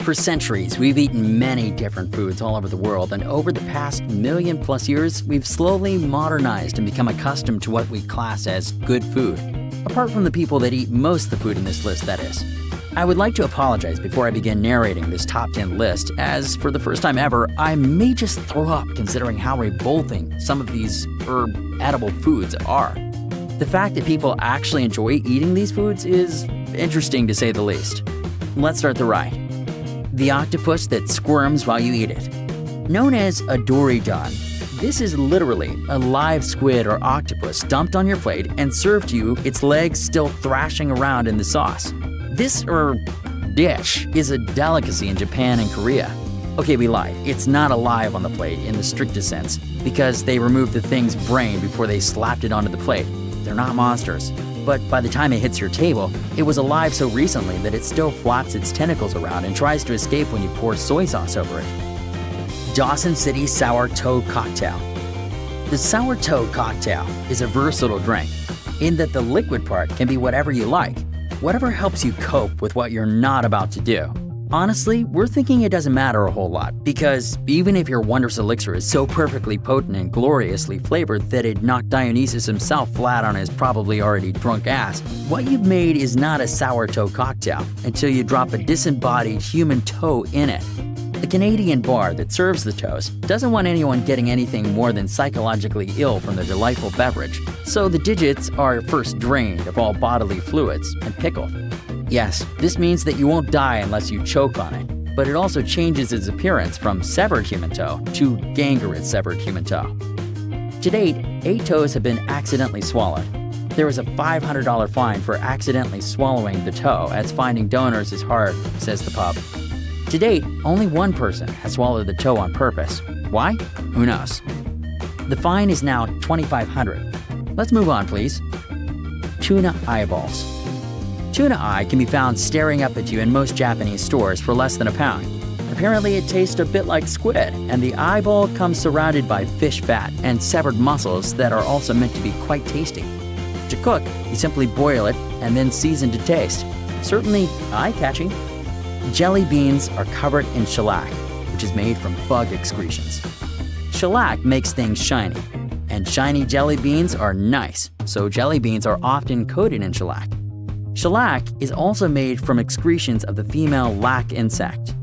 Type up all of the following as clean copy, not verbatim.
For centuries, we've eaten many different foods all over the world, and over the past million-plus years, we've slowly modernized and become accustomed to what we class as good food. Apart from the people that eat most of the food in this list, that is. I would like to apologize before I begin narrating this top 10 list, as for the first time ever, I may just throw up considering how revolting some of these edible foods are. The fact that people actually enjoy eating these foods is interesting to say the least. Let's start the ride. The octopus that squirms while you eat it. Known as a dorydan, this is literally a live squid or octopus dumped on your plate and served to you, its legs still thrashing around in the sauce. This dish is a delicacy in Japan and Korea. Okay, we lied. It's not alive on the plate in the strictest sense, because they removed the thing's brain before they slapped it onto the plate. They're not monsters. But by the time it hits your table, it was alive so recently that it still flaps its tentacles around and tries to escape when you pour soy sauce over it. Dawson City Sour Toad Cocktail. The Sour Toad Cocktail is a versatile drink, in that the liquid part can be whatever you like, whatever helps you cope with what you're not about to do. Honestly, we're thinking it doesn't matter a whole lot, because even if your wondrous elixir is so perfectly potent and gloriously flavored that it knocked Dionysus himself flat on his probably already drunk ass, what you've made is not a sour toe cocktail until you drop a disembodied human toe in it. The Canadian bar that serves the toast doesn't want anyone getting anything more than psychologically ill from the delightful beverage, so the digits are first drained of all bodily fluids and pickled. Yes, this means that you won't die unless you choke on it, but it also changes its appearance from severed human toe to gangrenous severed human toe. To date, 8 toes have been accidentally swallowed. There was a $500 fine for accidentally swallowing the toe, as finding donors is hard, says the pub. To date, only one person has swallowed the toe on purpose. Why? Who knows? The fine is now $2,500. Let's move on, please. Tuna eyeballs. Tuna eye can be found staring up at you in most Japanese stores for less than £1. Apparently it tastes a bit like squid, and the eyeball comes surrounded by fish fat and severed muscles that are also meant to be quite tasty. To cook, you simply boil it and then season to taste. Certainly eye-catching. Jelly beans are covered in shellac, which is made from bug excretions. Shellac makes things shiny, and shiny jelly beans are nice, so jelly beans are often coated in shellac. Shellac is also made from excretions of the female lac insect.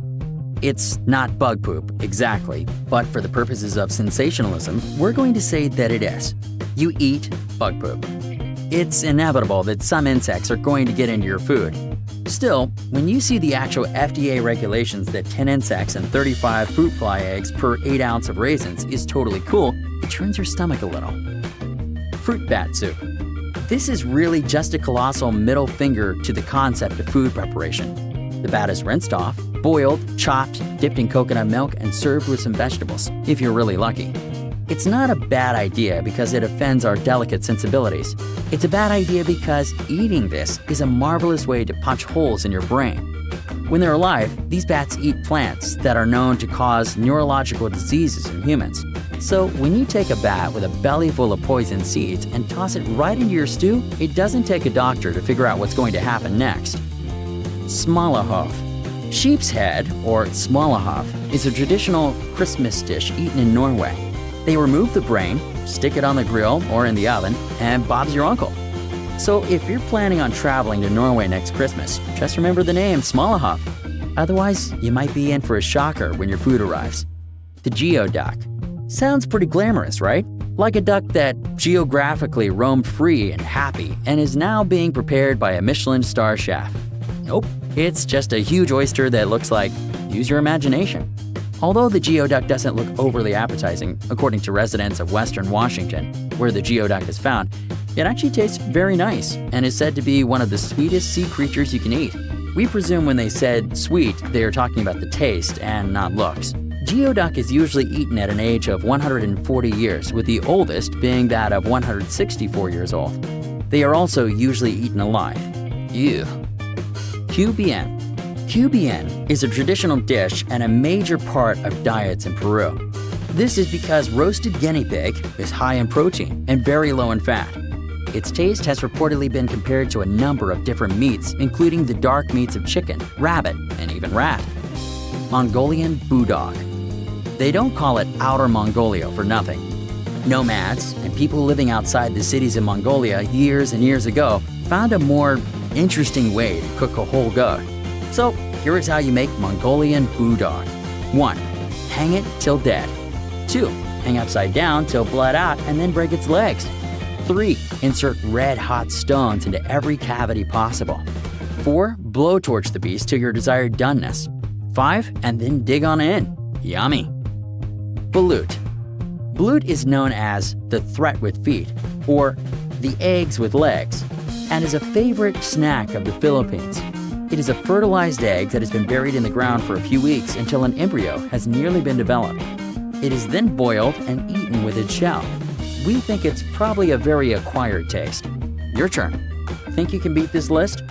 It's not bug poop, exactly, but for the purposes of sensationalism, we're going to say that it is. You eat bug poop. It's inevitable that some insects are going to get into your food. Still, when you see the actual FDA regulations that 10 insects and 35 fruit fly eggs per 8 ounce of raisins is totally cool, it turns your stomach a little. Fruit bat soup. This is really just a colossal middle finger to the concept of food preparation. The bat is rinsed off, boiled, chopped, dipped in coconut milk, and served with some vegetables, if you're really lucky. It's not a bad idea because it offends our delicate sensibilities. It's a bad idea because eating this is a marvelous way to punch holes in your brain. When they're alive, these bats eat plants that are known to cause neurological diseases in humans. So when you take a bat with a belly full of poison seeds and toss it right into your stew, it doesn't take a doctor to figure out what's going to happen next. Smalahove. Sheep's head, or smalahove, is a traditional Christmas dish eaten in Norway. They remove the brain, stick it on the grill or in the oven, and Bob's your uncle. So if you're planning on traveling to Norway next Christmas, just remember the name Smalahove. Otherwise, you might be in for a shocker when your food arrives. The geoduck. Sounds pretty glamorous, right? Like a duck that geographically roamed free and happy and is now being prepared by a Michelin star chef. Nope, it's just a huge oyster that looks like, use your imagination. Although the geoduck doesn't look overly appetizing, according to residents of Western Washington, where the geoduck is found, it actually tastes very nice and is said to be one of the sweetest sea creatures you can eat. We presume when they said sweet, they are talking about the taste and not looks. Geoduck is usually eaten at an age of 140 years, with the oldest being that of 164 years old. They are also usually eaten alive. Ew. QBN. QBN is a traditional dish and a major part of diets in Peru. This is because roasted guinea pig is high in protein and very low in fat. Its taste has reportedly been compared to a number of different meats, including the dark meats of chicken, rabbit, and even rat. Mongolian Budok. They don't call it Outer Mongolia for nothing. Nomads and people living outside the cities in Mongolia years and years ago found a more interesting way to cook a whole goat. So here is how you make Mongolian Budok. 1. Hang it till dead. 2. Hang upside down till bled out and then break its legs. 3. Insert red-hot stones into every cavity possible. 4. Blowtorch the beast to your desired doneness. 5. And then dig on in. Yummy! Balut. Balut is known as the threat with feet, or the eggs with legs, and is a favorite snack of the Philippines. It is a fertilized egg that has been buried in the ground for a few weeks until an embryo has nearly been developed. It is then boiled and eaten with its shell. We think it's probably a very acquired taste. Your turn. Think you can beat this list?